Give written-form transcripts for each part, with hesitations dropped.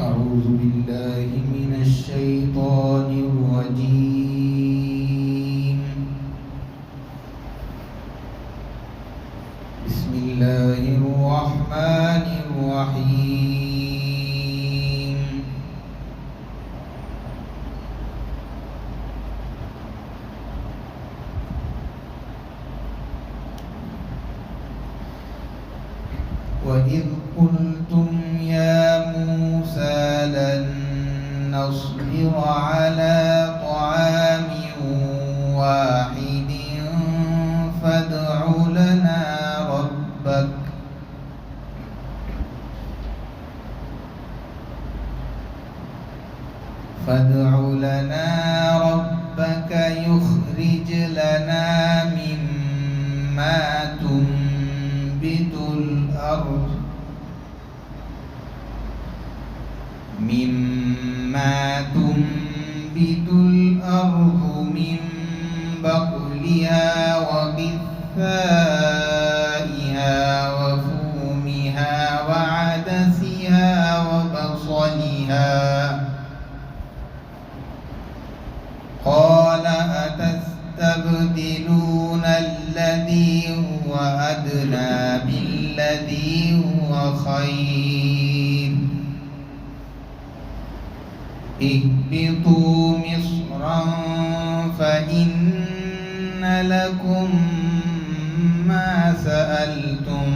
أعوذ بالله من الشيطان الرجيم. بسم الله الرحمن الرحيم. وإذ قلتم يا موسى لن نصبر على طعام واحد فادع لنا ربك يخرج لنا مما تنبت الأرض من بقلها وقثائها وفومها وعدسها وبصلها قال أتستبدلون الذي هو أدنى بالذي هو خير اهبطوا مصرا فإن لكم ما سألتم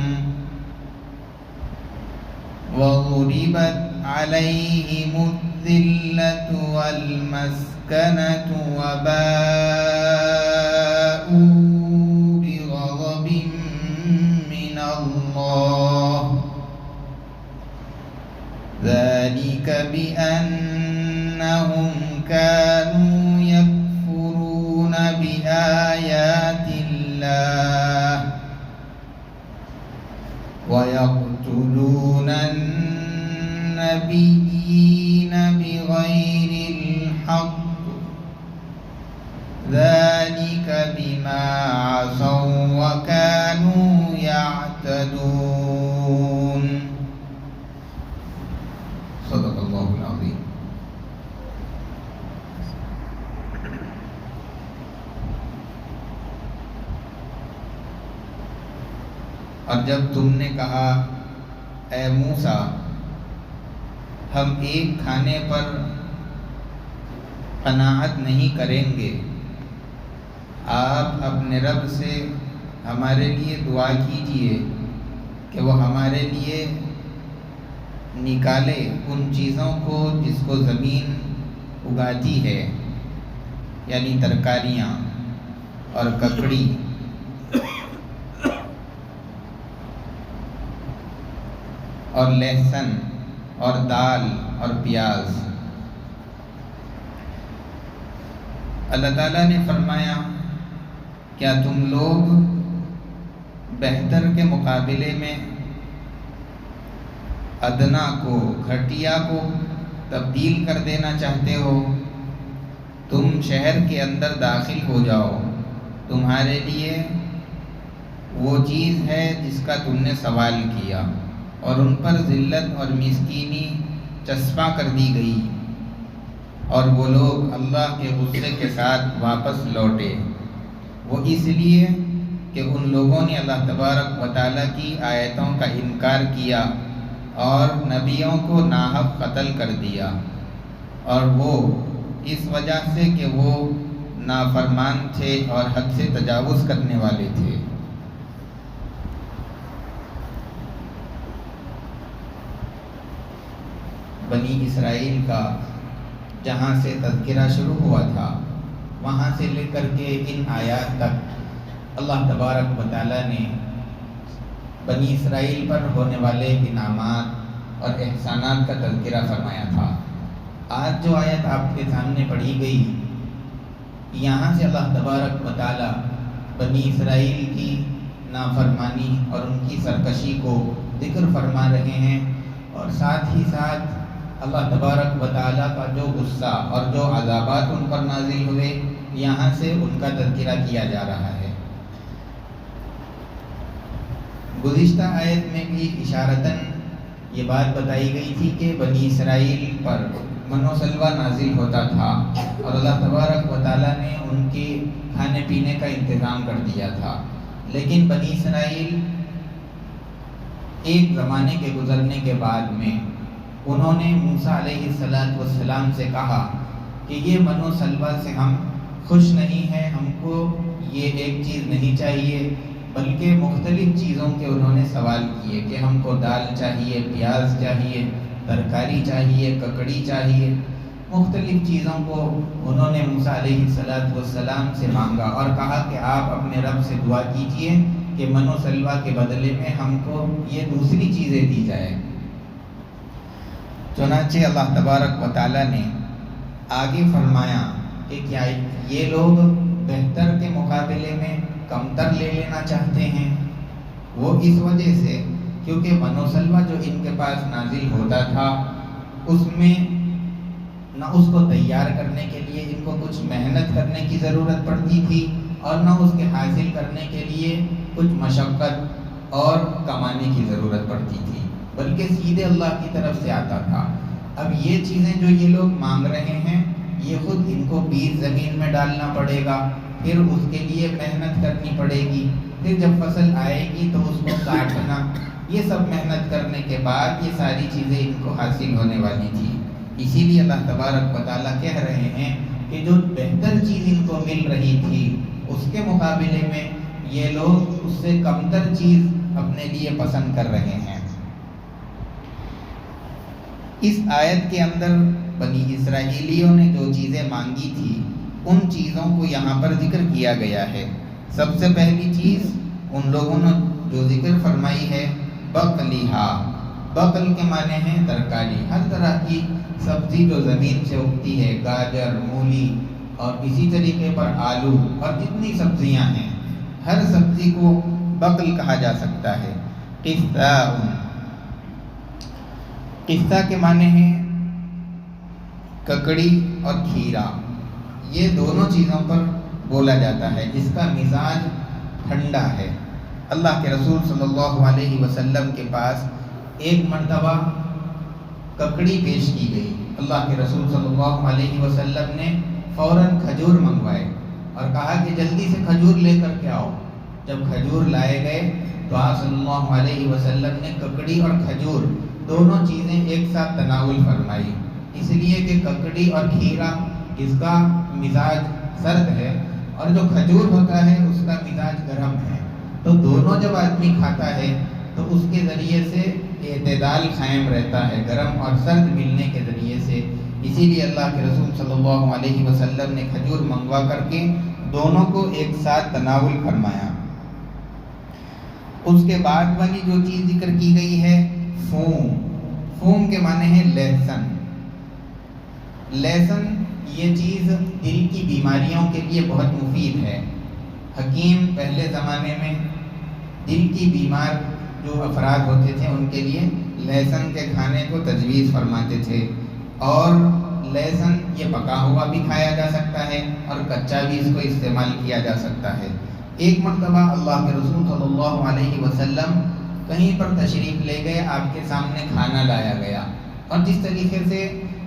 وضربت عليهم الذلة والمسكنة وباءوا بغضب من الله ذلك بأنهم كانوا يكفرون بآيات الله ويقتلون النبيين بغير الحق ذلك بما عصوا وكانوا يعتدون. صدق اللہ العظیم. اور جب تم نے کہا اے موسیٰ ہم ایک کھانے پر قناعت نہیں کریں گے، آپ اپنے رب سے ہمارے لیے دعا کیجئے کہ وہ ہمارے لیے نکالے ان چیزوں کو جس کو زمین اگاتی ہے، یعنی ترکاریاں اور ککڑی اور لہسن اور دال اور پیاز. اللہ تعالیٰ نے فرمایا کیا تم لوگ بہتر کے مقابلے میں ادنا کو، گھٹیا کو تبدیل کر دینا چاہتے ہو؟ تم شہر کے اندر داخل ہو جاؤ، تمہارے لیے وہ چیز ہے جس کا تم نے سوال کیا، اور ان پر ذلت اور مسکینی چسپاں کر دی گئی، اور وہ لوگ اللہ کے غصے کے ساتھ واپس لوٹے. وہ اس لیے کہ ان لوگوں نے اللہ تبارک و تعالیٰ کی آیتوں کا انکار کیا اور نبیوں کو ناحق قتل کر دیا، اور وہ اس وجہ سے کہ وہ نافرمان تھے اور حد سے تجاوز کرنے والے تھے. بنی اسرائیل کا جہاں سے تذکرہ شروع ہوا تھا وہاں سے لے کر کے ان آیات تک اللہ تبارک و تعالیٰ نے بنی اسرائیل پر ہونے والے انعامات اور احسانات کا تذکرہ فرمایا تھا. آج جو آیت آپ کے سامنے پڑھی گئی، یہاں سے اللہ تبارک و تعالیٰ بنی اسرائیل کی نافرمانی اور ان کی سرکشی کو ذکر فرما رہے ہیں، اور ساتھ ہی ساتھ اللہ تبارک و تعالیٰ کا جو غصہ اور جو عذابات ان پر نازل ہوئے، یہاں سے ان کا تذکرہ کیا جا رہا ہے. گزشتہ آیت میں بھی اشارتاً یہ بات بتائی گئی تھی کہ بنی اسرائیل پر من و سلوہ نازل ہوتا تھا اور اللہ تبارک و تعالیٰ نے ان کے کھانے پینے کا انتظام کر دیا تھا، لیکن بنی اسرائیل ایک زمانے کے گزرنے کے بعد میں انہوں نے موسیٰ علیہ السلام سے کہا کہ یہ من و سلوہ سے ہم خوش نہیں ہیں، ہم کو یہ ایک چیز نہیں چاہیے، بلکہ مختلف چیزوں کے انہوں نے سوال کیے کہ ہم کو دال چاہیے، پیاز چاہیے، ترکاری چاہیے، ککڑی چاہیے، مختلف چیزوں کو انہوں نے موسیٰ علیہ السلام سے مانگا اور کہا کہ آپ اپنے رب سے دعا کیجئے کہ من و سلوہ کے بدلے میں ہم کو یہ دوسری چیزیں دی جائے۔ چنانچہ اللہ تبارک و تعالیٰ نے آگے فرمایا کہ کیا یہ لوگ بہتر کے مقابلے میں کمتر لے لینا چاہتے ہیں؟ وہ اس وجہ سے کیونکہ من و سلوہ جو ان کے پاس نازل ہوتا تھا اس میں نہ اس کو تیار کرنے کے لیے ان کو کچھ محنت کرنے کی ضرورت پڑتی تھی اور نہ اس کے حاصل کرنے کے لیے کچھ مشقت اور کمانے کی ضرورت پڑتی تھی، بلکہ سیدھے اللہ کی طرف سے آتا تھا۔ اب یہ چیزیں جو یہ لوگ مانگ رہے ہیں یہ خود ان کو بیج زمین میں ڈالنا پڑے گا، پھر اس کے لیے محنت کرنی پڑے گی، پھر جب فصل آئے گی تو اس کو کاٹنا، یہ سب محنت کرنے کے بعد یہ ساری چیزیں ان کو حاصل ہونے والی تھی۔ اسی لیے اللہ تبارک و تعالیٰ کہہ رہے ہیں کہ جو بہتر چیز ان کو مل رہی تھی اس کے مقابلے میں یہ لوگ اس سے کمتر چیز اپنے لیے پسند کر رہے ہیں۔ اس آیت کے اندر بنی اسرائیلیوں نے جو چیزیں مانگی تھی ان چیزوں کو یہاں پر ذکر کیا گیا ہے۔ سب سے پہلی چیز ان لوگوں نے جو ذکر فرمائی ہے بقلیہا، بقل کے معنی ہیں ترکاری، ہر طرح کی سبزی جو زمین سے اگتی ہے، گاجر، مولی اور اسی طریقے پر آلو اور جتنی سبزیاں ہیں ہر سبزی کو بقل کہا جا سکتا ہے۔ قصہ کے معنی ہیں ککڑی اور کھیرا، یہ دونوں چیزوں پر بولا جاتا ہے، جس کا مزاج ٹھنڈا ہے۔ اللہ کے رسول صلی اللہ علیہ وسلم کے پاس ایک مرتبہ ککڑی پیش کی گئی، اللہ کے رسول صلی اللہ علیہ وسلم نے فوراً کھجور منگوائے اور کہا کہ جلدی سے کھجور لے کر کے آؤ۔ جب کھجور لائے گئے تو آپ صلی اللہ علیہ وسلم نے ککڑی اور کھجور دونوں چیزیں ایک ساتھ تناول فرمائی، اس لیے کہ ککڑی اور کھیرا اس کا مزاج سرد ہے اور جو کھجور ہوتا ہے اس کا مزاج گرم ہے، تو دونوں جب آدمی کھاتا ہے تو اس کے ذریعے سے اعتدال قائم رہتا ہے، گرم اور سرد ملنے کے ذریعے سے۔ اسی لیے اللہ کے رسول صلی اللہ علیہ وسلم نے کھجور منگوا کر کے دونوں کو ایک ساتھ تناول فرمایا۔ اس کے بعد والی جو چیز ذکر کی گئی ہے فوم، فوم کے معنی ہے لہسن۔ لہسن یہ چیز دل کی بیماریوں کے لیے بہت مفید ہے۔ حکیم پہلے زمانے میں دل کی بیمار جو افراد ہوتے تھے ان کے لیے لہسن کے کھانے کو تجویز فرماتے تھے، اور لہسن یہ پکا ہوا بھی کھایا جا سکتا ہے اور کچا بھی اس کو استعمال کیا جا سکتا ہے۔ ایک مرتبہ اللہ کے رسول صلی اللہ علیہ وسلم کہیں پر تشریف لے گئے، آپ کے سامنے کھانا لایا گیا، اور جس طریقے سے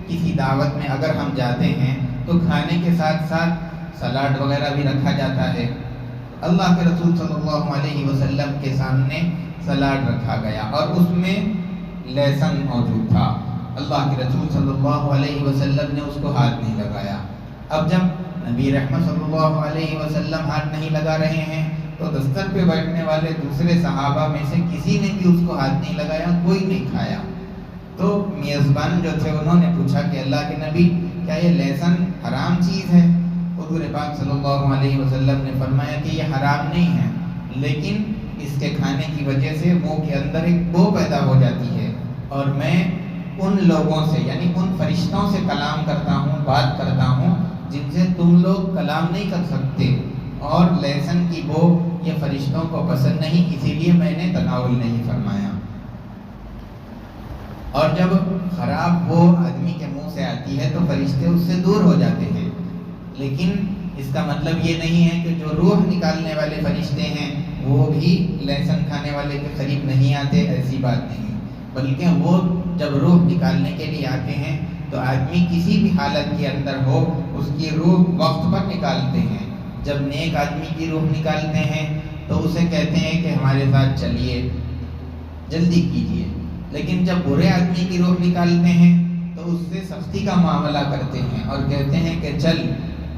کسی دعوت میں اگر ہم جاتے ہیں تو کھانے کے ساتھ ساتھ سلاڈ وغیرہ بھی رکھا جاتا ہے، اللہ کے رسول صلی اللہ علیہ وسلم کے سامنے سلاڈ رکھا گیا اور اس میں لہسن موجود تھا۔ اللہ کے رسول صلی اللہ علیہ وسلم نے اس کو ہاتھ نہیں لگایا۔ اب جب نبی رحمت صلی اللہ علیہ وسلم ہاتھ نہیں لگا رہے ہیں تو دستر پہ بیٹھنے والے دوسرے صحابہ میں سے کسی نے بھی اس کو ہاتھ نہیں لگایا، کوئی نہیں کھایا۔ تو میزبان جو تھے انہوں نے پوچھا کہ اللہ کے نبی کیا یہ لہسن حرام چیز ہے؟ حضور پاک صلی اللہ علیہ وسلم نے فرمایا کہ یہ حرام نہیں ہے، لیکن اس کے کھانے کی وجہ سے منہ کے اندر ایک بو پیدا ہو جاتی ہے، اور میں ان لوگوں سے یعنی ان فرشتوں سے کلام کرتا ہوں، بات کرتا ہوں جن سے تم لوگ کلام نہیں کر سکتے، اور لہسن کی بو یہ فرشتوں کو پسند نہیں، اسی لیے میں نے تناول نہیں فرمایا۔ اور جب خراب بو آدمی کے منہ سے آتی ہے تو فرشتے اس سے دور ہو جاتے ہیں، لیکن اس کا مطلب یہ نہیں ہے کہ جو روح نکالنے والے فرشتے ہیں وہ بھی لہسن کھانے والے کے قریب نہیں آتے، ایسی بات نہیں، بلکہ وہ جب روح نکالنے کے لیے آتے ہیں تو آدمی کسی بھی حالت کے اندر ہو اس کی روح وقت پر نکالتے ہیں. جب نیک آدمی کی روح نکالتے ہیں تو اسے کہتے ہیں کہ ہمارے ساتھ چلیے، جلدی کیجیے. لیکن جب برے آدمی کی روح نکالتے ہیں تو اس سے سختی کا معاملہ کرتے ہیں اور کہتے ہیں کہ چل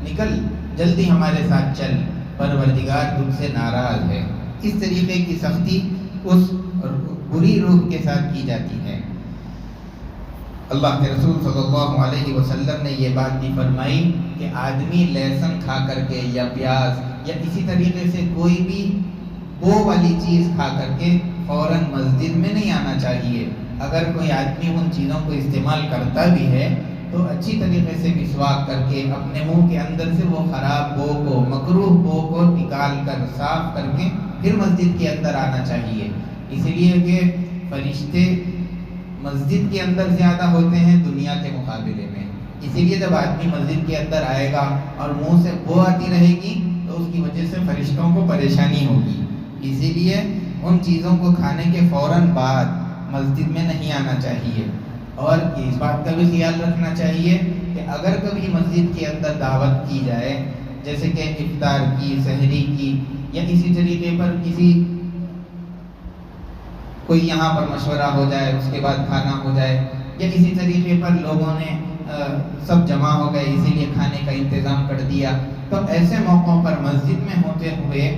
نکل، جلدی ہمارے ساتھ چل، پروردگار تجھ سے ناراض ہے. اس طریقے کی سختی اس بری روح کے ساتھ کی جاتی ہے. اللہ کے رسول صلی اللہ علیہ وسلم نے یہ بات بھی فرمائی کہ آدمی لہسن کھا کر کے یا پیاز یا اسی طریقے سے کوئی بھی بو والی چیز کھا کر کے فوراً مسجد میں نہیں آنا چاہیے. اگر کوئی آدمی ان چیزوں کو استعمال کرتا بھی ہے تو اچھی طریقے سے مسواک کر کے اپنے منہ کے اندر سے وہ خراب بو کو، مکروہ بو کو نکال کر صاف کر کے پھر مسجد کے اندر آنا چاہیے. اسی لیے کہ فرشتے مسجد کے اندر زیادہ ہوتے ہیں دنیا کے مقابلے میں. اسی لیے جب آدمی مسجد کے اندر آئے گا اور منہ سے بو آتی رہے گی تو اس کی وجہ سے فرشتوں کو پریشانی ہوگی. اسی لیے ان چیزوں کو کھانے کے فوراً بعد مسجد میں نہیں آنا چاہیے. اور اس بات کا بھی خیال رکھنا چاہیے کہ اگر کبھی مسجد کے اندر دعوت کی جائے، جیسے کہ افطار کی، سحری کی، یا اسی طریقے پر کسی کوئی یہاں پر مشورہ ہو جائے اس کے بعد کھانا ہو جائے، یا اسی طریقے پر لوگوں نے سب جمع ہو گئے اسی لیے کھانے کا انتظام کر دیا، تو ایسے موقعوں پر مسجد میں ہوتے ہوئے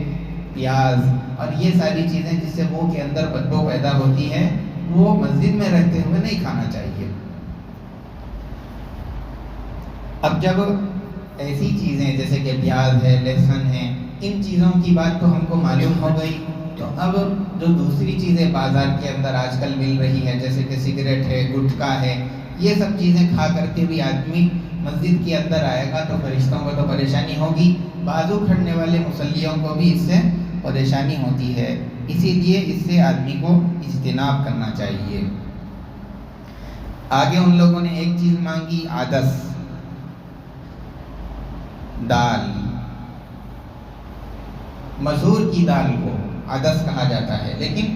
پیاز اور یہ ساری چیزیں جس سے منہ کے اندر بدبو پیدا ہوتی ہے وہ مسجد میں رہتے ہوئے نہیں کھانا چاہیے. اب جب ایسی چیزیں جیسے کہ پیاز ہے، لہسن ہے، ان چیزوں کی بات تو ہم کو معلوم ہو گئی، تو اب جو دوسری چیزیں بازار کے اندر آج کل مل رہی ہے جیسے کہ سگریٹ ہے، گٹکا ہے، یہ سب چیزیں کھا کر کے بھی آدمی مسجد کے اندر آئے گا تو فرشتوں کو تو پریشانی ہوگی، بازو کھڑنے والے مصلیوں کو بھی اس سے پریشانی ہوتی ہے. اسی لیے اس سے آدمی کو اجتناب کرنا چاہیے. آگے ان لوگوں نے ایک چیز مانگی، عدس، دال، مسور کی دال کو عدس کہا جاتا ہے. لیکن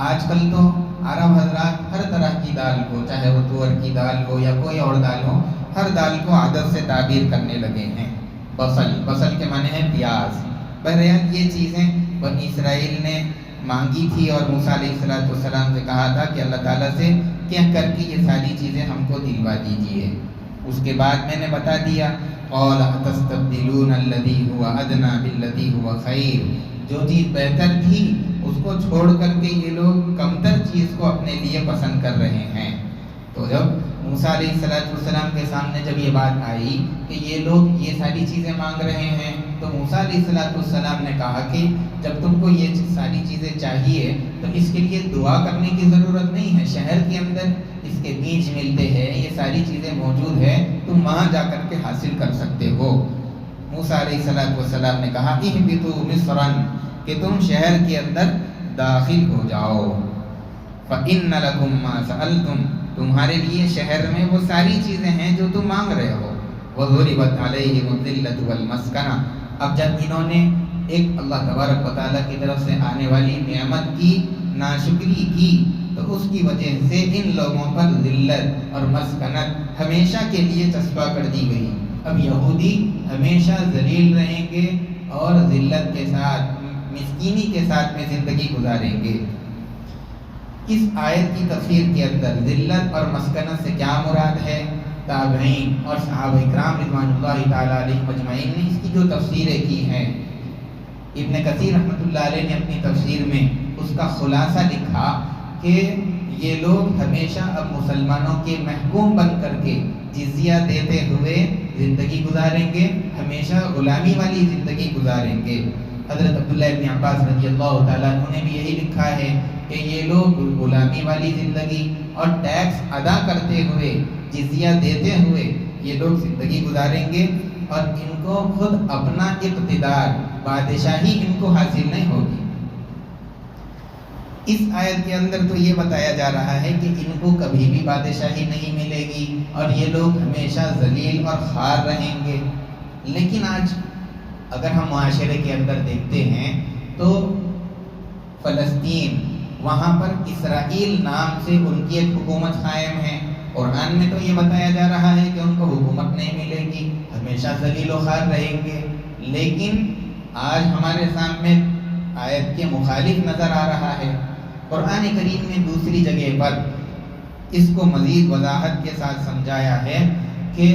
آج کل تو عرب حضرات ہر طرح کی دال کو، چاہے وہ تور کی دال ہو یا کوئی اور دال ہو، ہر دال کو عدس سے تعبیر کرنے لگے ہیں. بصل کے معنی ہے پیاز. بہرحال یہ چیزیں بنی اسرائیل نے مانگی تھی اور موسیٰ علیہ السلام سے کہا تھا کہ اللہ تعالیٰ سے کہہ کر کے یہ ساری چیزیں ہم کو دلوا دیجیے. اس کے بعد میں نے بتا دیا قَالَ أَتَسْتَبْدِلُونَ الَّذِي هُوَ أَدْنَىٰ بِالَّذِي هُوَ خَيْرٌ. جو چیز بہتر تھی اس کو چھوڑ کر کے یہ لوگ کمتر چیز کو اپنے لیے پسند کر رہے ہیں. تو جب موسیٰ علیہ السلام کے سامنے جب یہ بات آئی کہ یہ لوگ یہ ساری چیزیں مانگ رہے ہیں تو موسیٰ علیہ السلام نے کہا کہ جب تم کو یہ ساری چیزیں چاہیے تو اس کے لیے دعا کرنے کی ضرورت نہیں ہے. شہر کے اندر اس کے بیج ملتے ہیں، یہ ساری چیزیں موجود ہیں، تم وہاں جا کر کے حاصل کر سکتے ہو. موسیٰ علیہ السلام نے کہا اہبطوا مصرا، کہ تم شہر کے اندر داخل ہو جاؤ. فإن لكم ما سألتم، تمہارے لیے شہر میں وہ ساری چیزیں ہیں جو تم مانگ رہے ہو. وضربت علیہم الذلۃ والمسکنہ. اب جب انہوں نے ایک اللہ تبارک و تعالیٰ کی طرف سے آنے والی نعمت کی ناشکری کی تو اس کی وجہ سے ان لوگوں پر ذلت اور مسکنت ہمیشہ کے لیے چسپاں کر دی گئی. اب یہودی ہمیشہ ذلیل رہیں گے اور ذلت کے ساتھ، مسکینی کے ساتھ میں زندگی گزاریں گے. اس آیت کی تفسیر کے اندر ذلت اور مسکنت سے کیا مراد ہے، تابعین اور صحابہ کرام رضوان اللہ تعالیٰ علیہم اجمعین نے اس کی جو تفسیریں کی ہیں، ابن کثیر رحمۃ اللہ علیہ نے اپنی تفسیر میں اس کا خلاصہ لکھا کہ یہ لوگ ہمیشہ اب مسلمانوں کے محکوم بن کر کے جزیہ دیتے ہوئے زندگی گزاریں گے، ہمیشہ غلامی والی زندگی گزاریں گے. حضرت عبداللہ ابن عباس رضی اللہ تعالیٰ عنہ نے بھی یہی لکھا ہے کہ یہ لوگ غلامی والی زندگی اور ٹیکس ادا کرتے ہوئے، جزیہ دیتے ہوئے یہ لوگ زندگی گزاریں گے اور ان کو خود اپنا اقتدار، بادشاہی ان کو حاصل نہیں ہوگی. اس آیت کے اندر تو یہ بتایا جا رہا ہے کہ ان کو کبھی بھی بادشاہی نہیں ملے گی اور یہ لوگ ہمیشہ ذلیل اور خوار رہیں گے. لیکن آج اگر ہم معاشرے کے اندر دیکھتے ہیں تو فلسطین وہاں پر اسرائیل نام سے ان کی ایک حکومت قائم ہے۔ قرآن میں تو یہ بتایا جا رہا ہے کہ ان کو حکومت نہیں ملے گی، ہمیشہ ذلیل و خوار رہیں گے، لیکن آج ہمارے سامنے آیت کے مخالف نظر آ رہا ہے۔ قرآن کریم نے دوسری جگہ پر اس کو مزید وضاحت کے ساتھ سمجھایا ہے کہ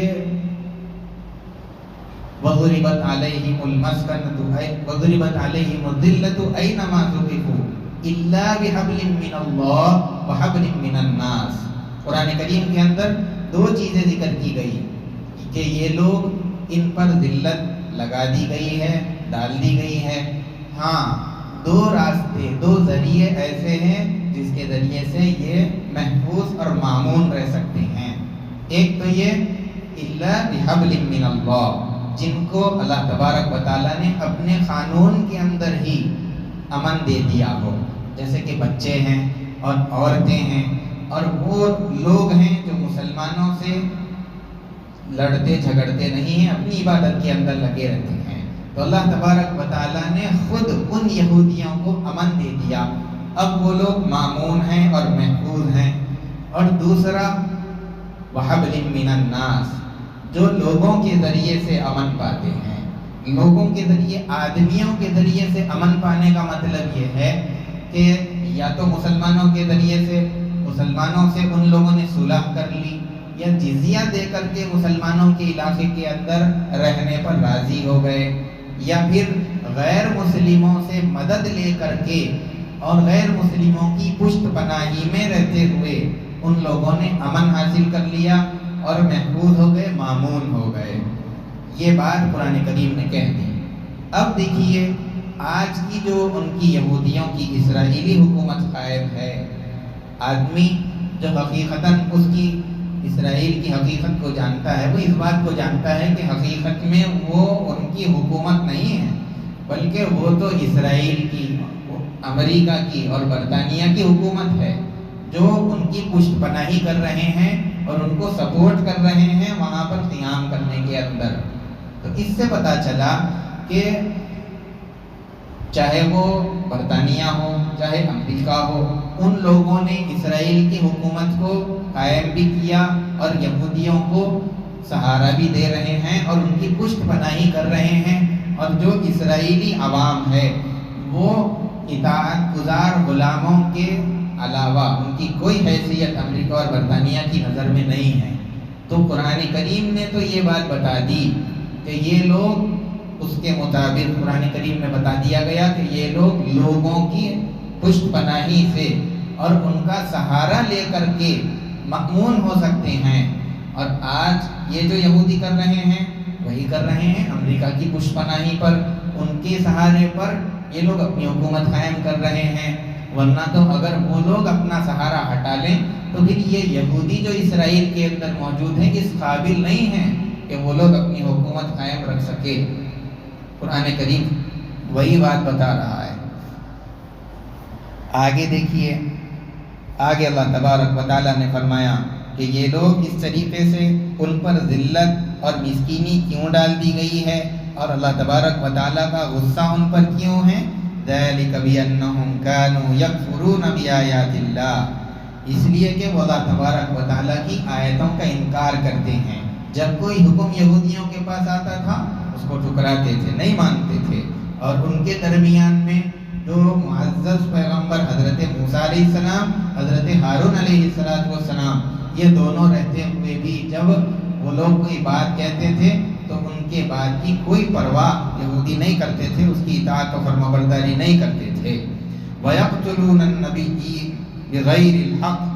وَضُرِبَتْ عَلَيْهِمُ الْمَسْكَنَةُ وَضُرِبَتْ عَلَيْهِمُ الذِّلَّةُ أَيْنَمَا ثُقِفُوا إِلَّا بِحَبْلٍ مِّنَ اللَّهِ وَحَبْلٍ مِّنَ النَّاسِ۔ قرآن کریم کے اندر دو چیزیں ذکر کی گئی کہ یہ لوگ ان پر ذلت لگا دی گئی ہے، ڈال دی گئی ہے۔ ہاں، دو راستے، دو ذریعے ایسے ہیں جس کے ذریعے سے یہ محفوظ اور مامون رہ سکتے ہیں۔ ایک تو یہ الا بحبل من اللہ، جن کو اللہ تبارک و تعالیٰ نے اپنے قانون کے اندر ہی امن دے دیا ہو، جیسے کہ بچے ہیں اور عورتیں ہیں اور وہ لوگ ہیں جو مسلمانوں سے لڑتے جھگڑتے نہیں ہیں، اپنی عبادت کے اندر لگے رہتے ہیں، تو اللہ تبارک و تعالیٰ نے خود ان یہودیوں کو امن دے دیا، اب وہ لوگ مامون ہیں اور محفوظ ہیں۔ اور دوسرا وحبل من الناس، جو لوگوں کے ذریعے سے امن پاتے ہیں، لوگوں کے ذریعے، آدمیوں کے ذریعے سے امن پانے کا مطلب یہ ہے کہ یا تو مسلمانوں کے ذریعے سے، مسلمانوں سے ان لوگوں نے صلح کر لی، یا جزیہ دے کر کے مسلمانوں کے علاقے کے اندر رہنے پر راضی ہو گئے، یا پھر غیر مسلموں سے مدد لے کر کے اور غیر مسلموں کی پشت پناہی میں رہتے ہوئے ان لوگوں نے امن حاصل کر لیا اور محفوظ ہو گئے، مامون ہو گئے۔ یہ بات قرآن کریم نے کہہ دی۔ اب دیکھیے آج کی جو ان کی یہودیوں کی اسرائیلی حکومت قائم ہے، آدمی جو حقیقتاً اس کی اسرائیل کی حقیقت کو جانتا ہے، وہ اس بات کو جانتا ہے کہ حقیقت میں وہ ان کی حکومت نہیں ہے، بلکہ وہ تو اسرائیل کی، امریکہ کی اور برطانیہ کی حکومت ہے، جو ان کی پشت پناہی کر رہے ہیں اور ان کو سپورٹ کر رہے ہیں وہاں پر قیام کرنے کے اندر۔ تو اس سے پتہ چلا کہ چاہے وہ برطانیہ ہو، چاہے امریکہ ہو، ان لوگوں نے اسرائیل کی حکومت کو قائم بھی کیا اور یہودیوں کو سہارا بھی دے رہے ہیں اور ان کی پشت پناہی کر رہے ہیں، اور جو اسرائیلی عوام ہے وہ اطاعت گزار غلاموں کے علاوہ ان کی کوئی حیثیت امریکہ اور برطانیہ کی نظر میں نہیں ہے۔ تو قرآن کریم نے تو یہ بات بتا دی کہ یہ لوگ، اس کے مطابق قرآن کریم میں بتا دیا گیا کہ یہ لوگ لوگوں کی پشت پناہی سے اور ان کا سہارا لے کر کے مأمون ہو سکتے ہیں۔ اور آج یہ جو یہودی کر رہے ہیں وہی کر رہے ہیں، امریکہ کی پشت پناہی پر، ان کے سہارے پر یہ لوگ اپنی حکومت قائم کر رہے ہیں۔ ورنہ تو اگر وہ لوگ اپنا سہارا ہٹا لیں تو پھر یہ یہودی جو اسرائیل کے اندر موجود ہیں اس قابل نہیں ہیں کہ وہ لوگ اپنی حکومت قائم رکھ سکے۔ قرآن کریم وہی بات بتا رہا ہے۔ آگے دیکھیے، آگے اللہ تبارک و تعالیٰ نے فرمایا کہ یہ لوگ اس طریقے سے ان پر ذلت اور مسکینی کیوں ڈال دی گئی ہے، اور اللہ تبارک و تعالیٰ کا غصہ ان پر کیوں ہے؟ ذَلِكَ بِأَنَّهُمْ كَانُوا يَكْفُرُونَ بِآيَاتِ اللَّهِ، اس لیے کہ وہ اللہ تبارک و تعالیٰ کی آیتوں کا انکار کرتے ہیں۔ جب کوئی حکم یہودیوں کے پاس آتا تھا اس کو ٹھکراتے تھے، نہیں مانتے تھے، اور ان کے درمیان میں جو معزز پیغمبر حضرت موسیٰ علیہ السلام، حضرت ہارون علیہ السلام، یہ دونوں رہتے ہوئے بھی جب وہ لوگ کوئی بات کہتے تھے تو ان کے بات کی کوئی پرواہ یہودی نہیں کرتے تھے، اس کی اطاعت و فرمانبرداری نہیں کرتے تھے۔ وَيَقْتُلُونَ النَّبِيِّينَ بِغَيْرِ الْحَقِّ،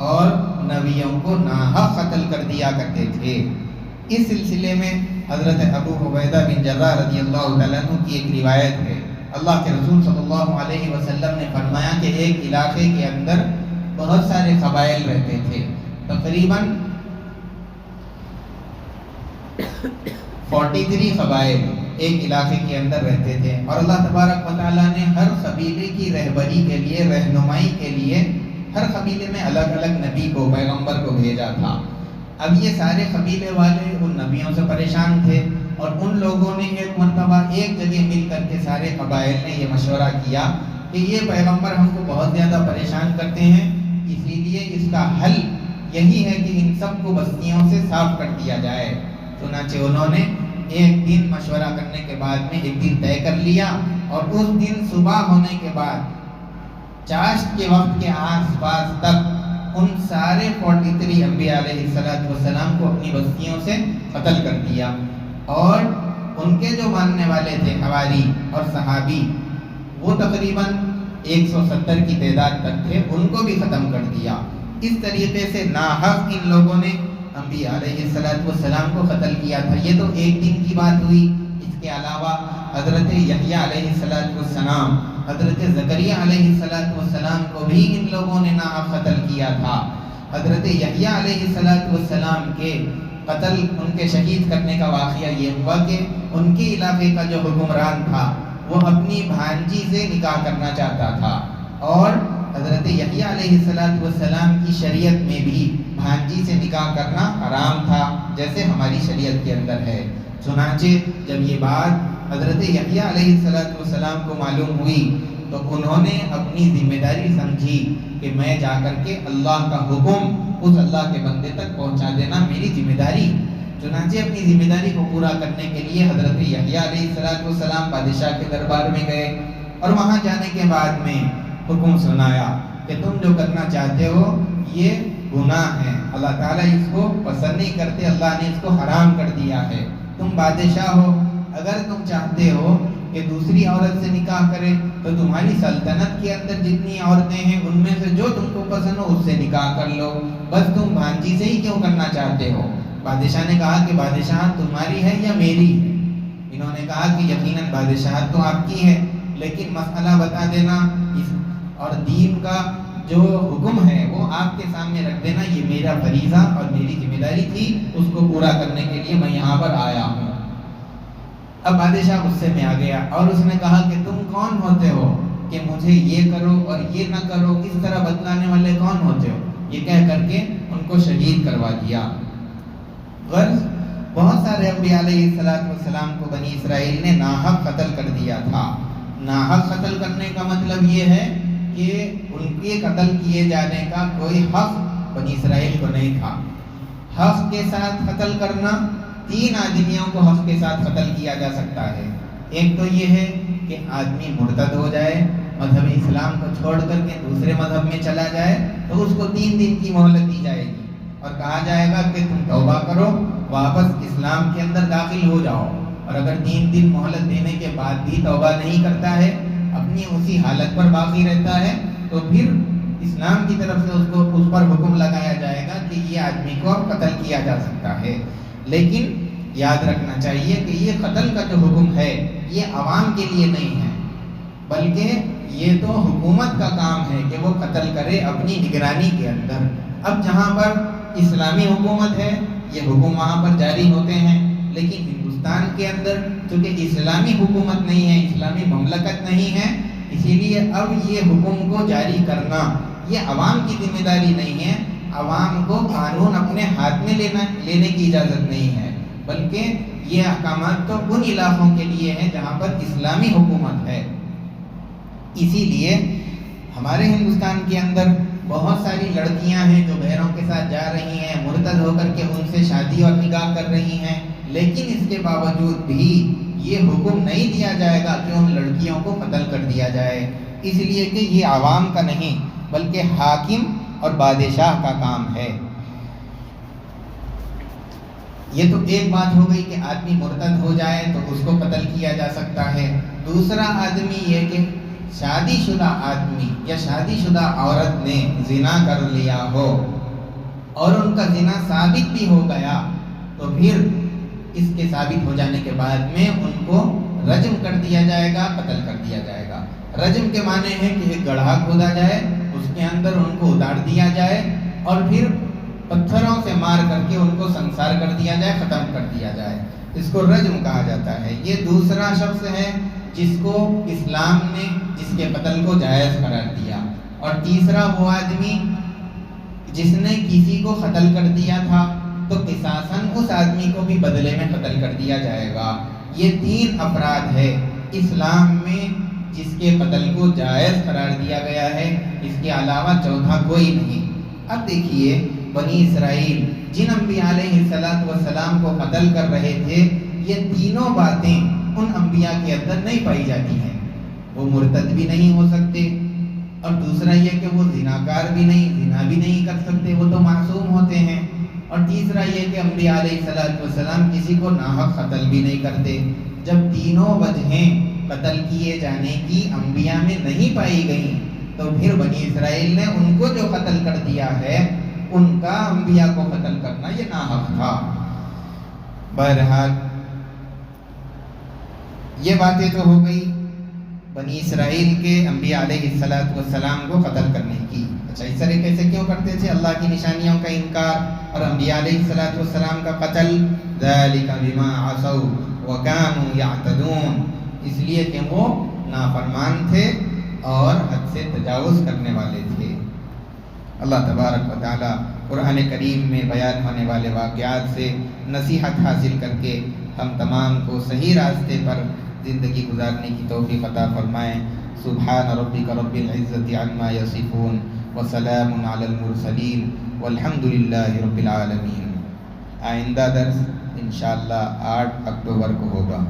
اور نبیوں کو ناحق قتل کر دیا کرتے تھے۔ اس سلسلے میں حضرت ابو عبیدہ بن جراح رضی اللہ تعالیٰ عنہ کی ایک روایت ہے، اللہ کے رسول صلی اللہ علیہ وسلم نے فرمایا کہ ایک علاقے کے اندر بہت سارے قبائل رہتے تھے، تقریباً 43 قبائل ایک علاقے کے اندر رہتے تھے، اور اللہ تبارک و تعالیٰ نے ہر قبیلے کی رہبری کے لیے، رہنمائی کے لیے ہر قبیلے میں الگ الگ نبی کو، پیغمبر کو بھیجا تھا۔ اب یہ سارے قبیلے والے ان نبیوں سے پریشان تھے، اور ان لوگوں نے ایک مرتبہ ایک جگہ مل کر کے سارے قبائل نے یہ مشورہ کیا کہ یہ پیغمبر ہم کو بہت زیادہ پریشان کرتے ہیں، اسی لیے اس کا حل یہی ہے کہ ان سب کو بستیوں سے صاف کر دیا جائے۔ چنانچہ انہوں نے ایک دن مشورہ کرنے کے بعد میں ایک دن طے کر لیا، اور اس دن صبح ہونے کے بعد چاشت کے وقت کے آس پاس تک ان سارے 43 انبیاء علیہ السلام کو اپنی بستیوں سے قتل کر دیا، اور ان کے جو ماننے والے تھے حواری اور صحابی وہ تقریباً 170 کی تعداد تک تھے، ان کو بھی ختم کر دیا۔ اس طریقے سے ناحق ان لوگوں نے انبیاء علیہ السلام کو قتل کیا تھا۔ یہ تو ایک دن کی بات ہوئی، اس کے علاوہ حضرت یحییٰ علیہ السلام، حضرت زکریا علیہ السلام کو بھی ان لوگوں نے ناحق قتل کیا تھا۔ حضرت یحییٰ علیہ السلام کے قتل، ان کے شہید کرنے کا واقعہ یہ ہوا کہ ان کے علاقے کا جو حکمران تھا وہ اپنی بھانجی سے نکاح کرنا چاہتا تھا، اور حضرت یحییٰ علیہ السلام کی شریعت میں بھی بھانجی سے نکاح کرنا حرام تھا، جیسے ہماری شریعت کے اندر ہے۔ چنانچہ جب یہ بات حضرت یحییٰ علیہ السلام کو معلوم ہوئی تو انہوں نے اپنی ذمہ داری سمجھی کہ میں جا کر کے اللہ کا حکم اس اللہ کے بندے تک پہنچا دینا میری ذمہ داری۔ چنانچہ اپنی ذمہ داری کو پورا کرنے کے لیے حضرت یحییٰ علیہ السلام بادشاہ کے دربار میں گئے، اور وہاں جانے کے بعد میں حکم سنایا کہ تم جو کرنا چاہتے ہو یہ گناہ ہے، اللہ تعالیٰ اس کو پسند نہیں کرتے، اللہ نے اس کو حرام کر دیا ہے۔ تم بادشاہ ہو، اگر تم چاہتے ہو کہ دوسری عورت سے نکاح کرے تو تمہاری سلطنت کے اندر جتنی عورتیں ہیں ان میں سے جو تم کو پسند ہو اس سے نکاح کر لو، بس تم بھانجی سے ہی کیوں کرنا چاہتے ہو؟ بادشاہ نے کہا کہ بادشاہت تمہاری ہے یا میری ہے؟ انہوں نے کہا کہ یقیناً بادشاہت تو آپ کی ہے، لیکن مسئلہ بتا دینا اور دین کا جو حکم ہے وہ آپ کے سامنے رکھ دینا، یہ میرا فریضہ اور میری ذمہ داری تھی، اس کو پورا کرنے کے لیے میں یہاں پر آیا ہوں۔ اب بادشاہ غصے میں آ گیا اور اس نے کہا کہ تم کون ہوتے ہو کہ مجھے یہ کرو اور یہ نہ کرو، اس طرح بتلانے والے کون ہوتے ہو؟ یہ کہہ کر کے ان کو شہید کروا دیا۔ غرض بہت سارے انبیاء علیہ السلام کو بنی اسرائیل نے ناحق قتل کر دیا تھا۔ ناحق قتل کرنے کا مطلب یہ ہے کہ ان کے قتل کیے جانے کا کوئی حق بنی اسرائیل کو نہیں تھا۔ حق کے ساتھ قتل کرنا، 3 آدمیوں کو حق کے ساتھ قتل کیا جا سکتا ہے۔ ایک تو یہ ہے کہ آدمی مرتد ہو جائے، مذہب اسلام کو چھوڑ کر کے دوسرے مذہب میں چلا جائے تو اس کو 3 دن کی مہلت دی جائے گی اور کہا جائے گا کہ تم توبہ کرو، واپس اسلام کے اندر داخل ہو جاؤ، اور اگر 3 دن مہلت دینے کے بعد بھی توبہ نہیں کرتا ہے، اپنی اسی حالت پر باقی رہتا ہے، تو پھر اسلام کی طرف سے اس پر حکم لگایا جائے گا کہ یہ آدمی کو قتل کیا جا سکتا ہے۔ لیکن یاد رکھنا چاہیے کہ یہ قتل کا جو حکم ہے یہ عوام کے لیے نہیں ہے، بلکہ یہ تو حکومت کا کام ہے کہ وہ قتل کرے اپنی نگرانی کے اندر۔ اب جہاں پر اسلامی حکومت ہے یہ حکم وہاں پر جاری ہوتے ہیں، لیکن ہندوستان کے اندر چونکہ اسلامی حکومت نہیں ہے، اسلامی مملکت نہیں ہے، اسی لیے اب یہ حکم کو جاری کرنا یہ عوام کی ذمہ داری نہیں ہے۔ عوام کو قانون اپنے ہاتھ میں لینے کی اجازت نہیں ہے، بلکہ یہ احکامات تو ان علاقوں کے لیے ہیں جہاں پر اسلامی حکومت ہے۔ اسی لیے ہمارے ہندوستان کے اندر بہت ساری لڑکیاں ہیں جو غیروں کے ساتھ جا رہی ہیں، مرتد ہو کر کے ان سے شادی اور نکاح کر رہی ہیں، لیکن اس کے باوجود بھی یہ حکم نہیں دیا جائے گا کہ ان لڑکیوں کو قتل کر دیا جائے، اس لیے کہ یہ عوام کا نہیں بلکہ حاکم اور بادشاہ کا کام ہے۔ یہ تو ایک بات ہو گئی کہ آدمی مرتد ہو جائے تو اس کو قتل کیا جا سکتا ہے۔ دوسرا آدمی یہ کہ شادی شدہ آدمی یا شادی شدہ عورت نے زنا کر لیا ہو اور ان کا زنا ثابت بھی ہو گیا تو پھر اس کے ثابت ہو جانے کے بعد میں ان کو رجم کر دیا جائے گا، قتل کر دیا جائے گا۔ رجم کے معنی ہے کہ ایک گڑھا کھودا جائے، اس کے اندر ان کو اتار دیا جائے اور پھر پتھروں سے مار کر کے ان کو سنسار کر دیا جائے، ختم کر دیا جائے، اس کو رجم کہا جاتا ہے۔ یہ دوسرا شخص ہے جس کو اسلام نے جس کے قتل کو جائز قرار دیا، اور تیسرا وہ آدمی جس نے کسی کو قتل کر دیا تھا تو قصاصاً اس آدمی کو بھی بدلے میں قتل کر دیا جائے گا۔ یہ 3 افراد ہے۔ اسلام میں جس کے قتل کو جائز قرار دیا گیا ہے، اس کے علاوہ چوتھا کوئی نہیں۔ اب دیکھیے بنی اسرائیل جن انبیاء علیہ السلام کو قتل کر رہے تھے، یہ تینوں باتیں ان انبیاء کے اندر نہیں پائی جاتی ہیں۔ وہ مرتد بھی نہیں ہو سکتے، اور دوسرا یہ کہ وہ زناکار بھی نہیں، زنا بھی نہیں کر سکتے، وہ تو معصوم ہوتے ہیں، اور تیسرا یہ کہ انبیاء علیہ السلام کسی کو ناحق قتل بھی نہیں کرتے۔ جب تینوں وجہیں قتل کیے جانے کی انبیاء میں نہیں پائی گئیں، تو پھر بنی اسرائیل نے ان کو جو قتل کر دیا ہے، ان کا انبیاء کو قتل کرنا یہ ناحق تھا۔ بہرحال یہ باتیں تو ہو گئی بنی اسرائیل کے انبیاء علیہ السلام کو قتل کرنے کی۔ اچھا، اس طریقے سے کیوں کرتے تھے؟ اللہ کی نشانیوں کا انکار اور انبیاء علیہ السلام کا قتل۔ ذَلِكَ بِمَا عَصَوْا وَكَانُوا يَعْتَدُونَ، اس لیے کہ وہ نافرمان تھے اور حد سے تجاوز کرنے والے تھے۔ اللہ تبارک و تعالی قرآن کریم میں بیان ہونے والے واقعات سے نصیحت حاصل کر کے ہم تمام کو صحیح راستے پر زندگی گزارنے کی توفیق عطا فرمائیں۔ سبحان ربک رب العزت عما یصفون وسلام علی المرسلین والحمد للہ رب العالمین۔ آئندہ درس انشاءاللہ 8 اکتوبر کو ہوگا۔